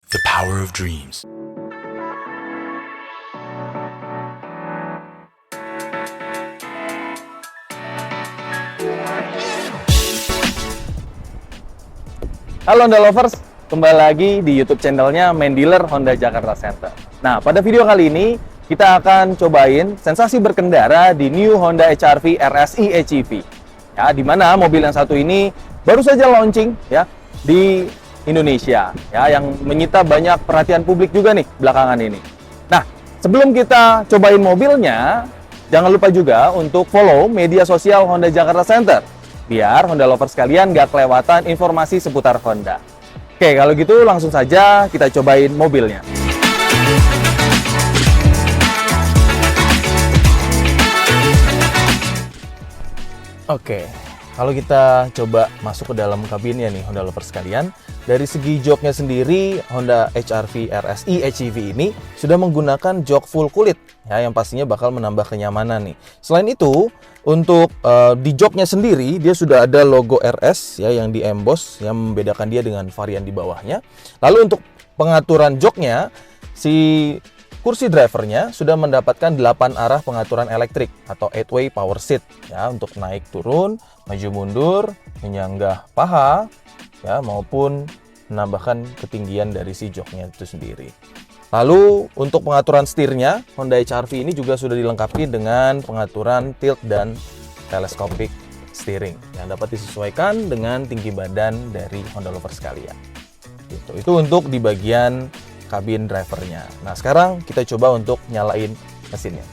The power of dreams. Halo Honda Lovers, kembali lagi di YouTube channelnya Main Dealer Honda Jakarta Center. Nah, pada video kali ini kita akan cobain sensasi berkendara di New Honda HR-V RSI HEV. Ya, di mana mobil yang satu ini baru saja launching ya di Indonesia, ya, yang menyita banyak perhatian publik juga nih belakangan ini. Nah, sebelum kita cobain mobilnya, jangan lupa juga untuk follow media sosial Honda Jakarta Center, biar Honda Lovers kalian gak kelewatan informasi seputar Honda. Oke, kalau gitu langsung saja kita cobain mobilnya. Oke, kalau kita coba masuk ke dalam kabinnya nih Honda Lovers sekalian, dari segi joknya sendiri Honda HR-V RSI HEV ini sudah menggunakan jok full kulit ya, yang pastinya bakal menambah kenyamanan nih. Selain itu, untuk di joknya sendiri dia sudah ada logo RS ya yang di emboss yang membedakan dia dengan varian di bawahnya. Lalu untuk pengaturan joknya, si kursi drivernya sudah mendapatkan 8 arah pengaturan elektrik atau 8-way power seat ya, untuk naik turun, maju mundur, menyanggah paha ya, maupun menambahkan ketinggian dari si joknya itu sendiri. Lalu untuk pengaturan setirnya, Honda HR-V ini juga sudah dilengkapi dengan pengaturan tilt dan telescopic steering yang dapat disesuaikan dengan tinggi badan dari Honda Lovers sekalian. Itu untuk di bagian kabin drivernya. Nah, sekarang kita coba untuk nyalain mesinnya.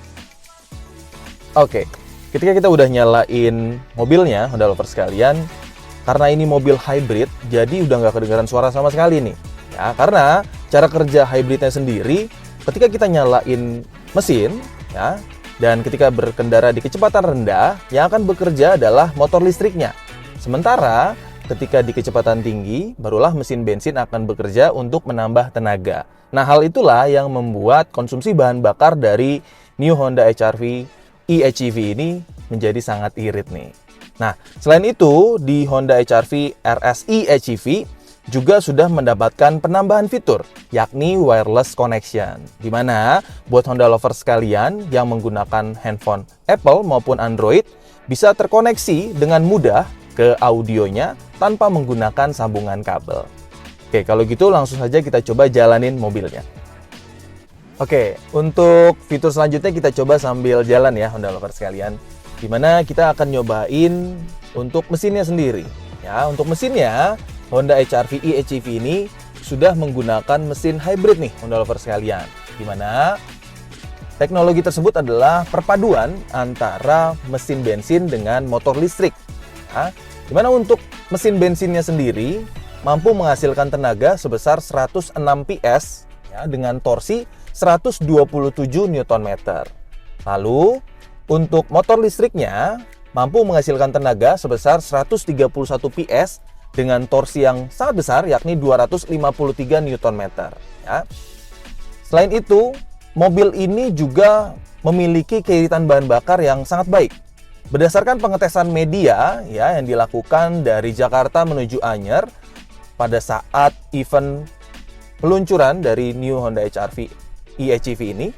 Oke, ketika kita udah nyalain mobilnya, Honda Lovers sekalian, karena ini mobil hybrid, jadi udah nggak kedengaran suara sama sekali nih. Ya, karena cara kerja hybridnya sendiri, ketika kita nyalain mesin, ya, dan ketika berkendara di kecepatan rendah, yang akan bekerja adalah motor listriknya. Sementara ketika di kecepatan tinggi, barulah mesin bensin akan bekerja untuk menambah tenaga. Nah, hal itulah yang membuat konsumsi bahan bakar dari New Honda HR-V eHEV ini menjadi sangat irit nih. Nah, selain itu, di Honda HR-V RSI HEV juga sudah mendapatkan penambahan fitur, yakni wireless connection. Di mana buat Honda Lovers sekalian yang menggunakan handphone Apple maupun Android bisa terkoneksi dengan mudah ke audionya tanpa menggunakan sambungan kabel. Oke, kalau gitu langsung saja kita coba jalanin mobilnya. Oke, untuk fitur selanjutnya kita coba sambil jalan ya Honda Lovers sekalian. Di mana kita akan nyobain untuk mesinnya sendiri. Ya, untuk mesinnya Honda HR-V eHEV ini sudah menggunakan mesin hybrid nih Honda Lovers sekalian. Di mana teknologi tersebut adalah perpaduan antara mesin bensin dengan motor listrik. Ya, di mana untuk mesin bensinnya sendiri mampu menghasilkan tenaga sebesar 106 PS ya, dengan torsi 127 Nm. Lalu untuk motor listriknya mampu menghasilkan tenaga sebesar 131 PS dengan torsi yang sangat besar, yakni 253 Nm. Ya. Selain itu, mobil ini juga memiliki keiritan bahan bakar yang sangat baik. Berdasarkan pengetesan media ya, yang dilakukan dari Jakarta menuju Anyer pada saat event peluncuran dari New Honda HR-V eHEV ini,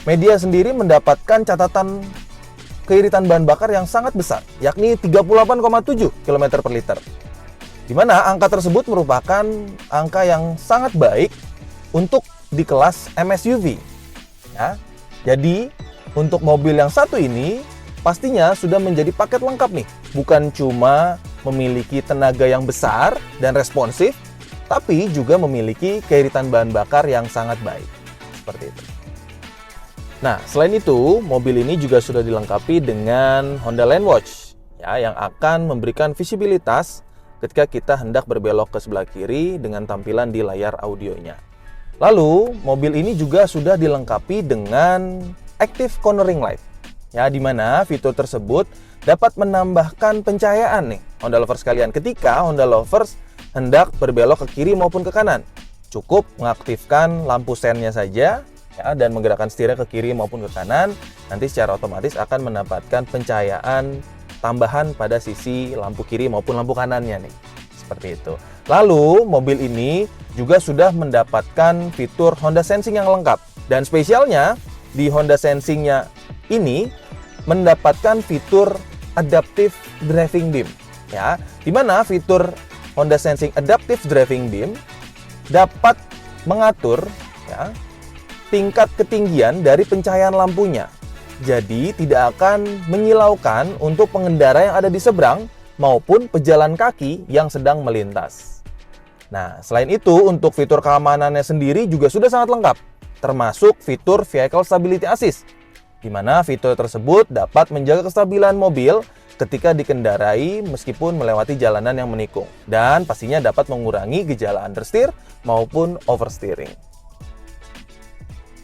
media sendiri mendapatkan catatan keiritan bahan bakar yang sangat besar, yakni 38,7 km per liter. Di mana angka tersebut merupakan angka yang sangat baik untuk di kelas MSUV. Ya. Jadi, untuk mobil yang satu ini pastinya sudah menjadi paket lengkap nih. Bukan cuma memiliki tenaga yang besar dan responsif, tapi juga memiliki keiritan bahan bakar yang sangat baik. Seperti itu. Nah, selain itu, mobil ini juga sudah dilengkapi dengan Honda Lane Watch ya, yang akan memberikan visibilitas ketika kita hendak berbelok ke sebelah kiri dengan tampilan di layar audionya. Lalu, mobil ini juga sudah dilengkapi dengan Active Cornering Light. Ya, di mana fitur tersebut dapat menambahkan pencahayaan nih Honda Lovers sekalian ketika Honda Lovers hendak berbelok ke kiri maupun ke kanan. Cukup mengaktifkan lampu sennya saja ya, dan menggerakkan setirnya ke kiri maupun ke kanan, nanti secara otomatis akan mendapatkan pencahayaan tambahan pada sisi lampu kiri maupun lampu kanannya nih. Seperti itu. Lalu mobil ini juga sudah mendapatkan fitur Honda Sensing yang lengkap. Dan spesialnya di Honda Sensing-nya ini mendapatkan fitur Adaptive Driving Beam, ya, di mana fitur Honda Sensing Adaptive Driving Beam dapat mengatur, ya, tingkat ketinggian dari pencahayaan lampunya. Jadi tidak akan menyilaukan untuk pengendara yang ada di seberang maupun pejalan kaki yang sedang melintas. Nah, selain itu untuk fitur keamanannya sendiri juga sudah sangat lengkap, termasuk fitur Vehicle Stability Assist, di mana fitur tersebut dapat menjaga kestabilan mobil ketika dikendarai meskipun melewati jalanan yang menikung, dan pastinya dapat mengurangi gejala understeer maupun oversteering.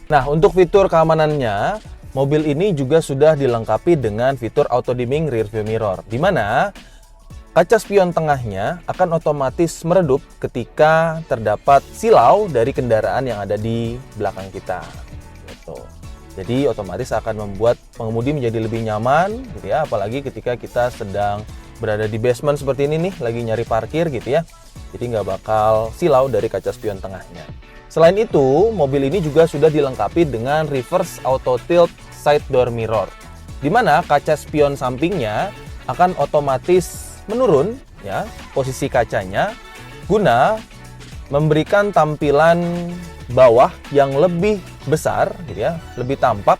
Nah, untuk fitur keamanannya, mobil ini juga sudah dilengkapi dengan fitur Auto Dimming Rearview Mirror, di mana kaca spion tengahnya akan otomatis meredup ketika terdapat silau dari kendaraan yang ada di belakang kita. Gitu. Jadi otomatis akan membuat pengemudi menjadi lebih nyaman, gitu ya, apalagi ketika kita sedang berada di basement seperti ini nih, lagi nyari parkir gitu ya. Jadi nggak bakal silau dari kaca spion tengahnya. Selain itu, mobil ini juga sudah dilengkapi dengan Reverse Auto Tilt Side Door Mirror, di mana kaca spion sampingnya akan otomatis menurun, ya, posisi kacanya guna memberikan tampilan bawah yang lebih besar, gitu ya, lebih tampak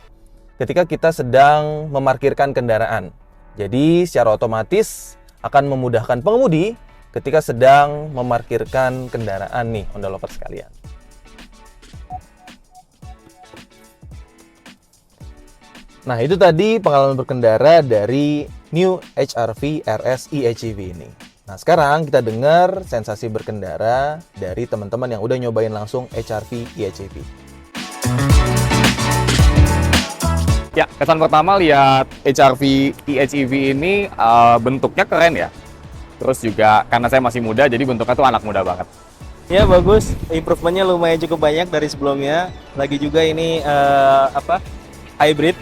ketika kita sedang memarkirkan kendaraan. Jadi secara otomatis akan memudahkan pengemudi ketika sedang memarkirkan kendaraan nih, Honda Lovers sekalian. Nah, itu tadi pengalaman berkendara dari New HR-V RS eHEV ini. Nah, sekarang kita dengar sensasi berkendara dari teman-teman yang udah nyobain langsung HR-V eHEV. Ya, kesan pertama lihat HR-V eHEV ini bentuknya keren ya. Terus juga karena saya masih muda, jadi bentuknya tuh anak muda banget. Ya bagus, improvementnya lumayan cukup banyak dari sebelumnya. Lagi juga ini hybrid,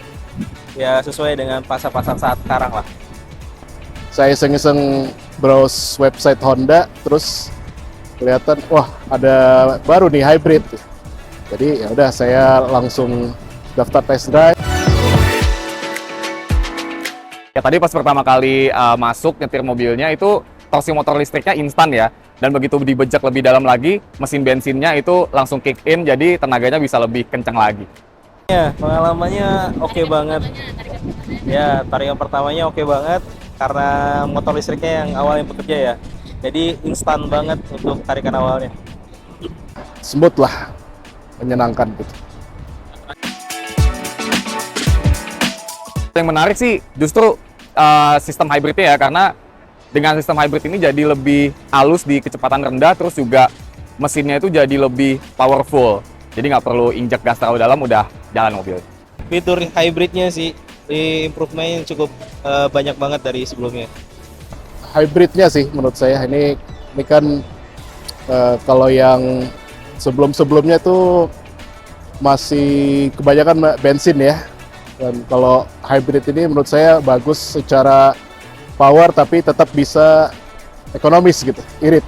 ya sesuai dengan pasar-pasar saat sekarang lah. Saya iseng-iseng browse website Honda, terus kelihatan wah ada baru nih hybrid. Jadi ya udah saya langsung daftar test drive. Ya tadi pas pertama kali masuk nyetir mobilnya itu torsi motor listriknya instan ya. Dan begitu dibejak lebih dalam lagi, mesin bensinnya itu langsung kick in, jadi tenaganya bisa lebih kencang lagi. Ya, pengalamannya oke banget. Ya, tarikan pertamanya oke banget karena motor listriknya yang awalnya bekerja ya. Jadi instan banget untuk tarikan awalnya. Smooth lah, menyenangkan gitu. Yang menarik sih justru sistem hybridnya ya, karena dengan sistem hybrid ini jadi lebih halus di kecepatan rendah, terus juga mesinnya itu jadi lebih powerful. Jadi nggak perlu injek gas terlalu dalam, udah jalan mobil. Fitur hybridnya sih, improvementnya cukup banyak banget dari sebelumnya. Hybridnya sih menurut saya ini kan kalau yang sebelum-sebelumnya tuh masih kebanyakan bensin ya. Dan kalau hybrid ini menurut saya bagus secara power tapi tetap bisa ekonomis gitu, irit.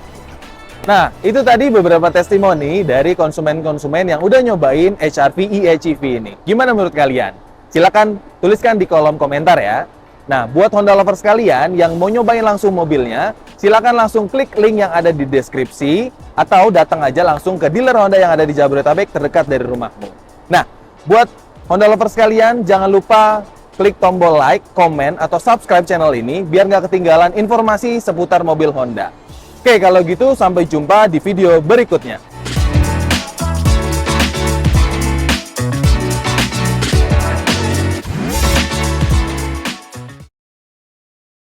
Nah, itu tadi beberapa testimoni dari konsumen-konsumen yang udah nyobain HR-V eHEV ini. Gimana menurut kalian? Silakan tuliskan di kolom komentar ya. Nah, buat Honda lovers kalian yang mau nyobain langsung mobilnya, silakan langsung klik link yang ada di deskripsi atau datang aja langsung ke dealer Honda yang ada di Jabodetabek terdekat dari rumahmu. Nah, buat Honda lovers kalian, jangan lupa klik tombol like, komen, atau subscribe channel ini biar nggak ketinggalan informasi seputar mobil Honda. Oke, kalau gitu sampai jumpa di video berikutnya.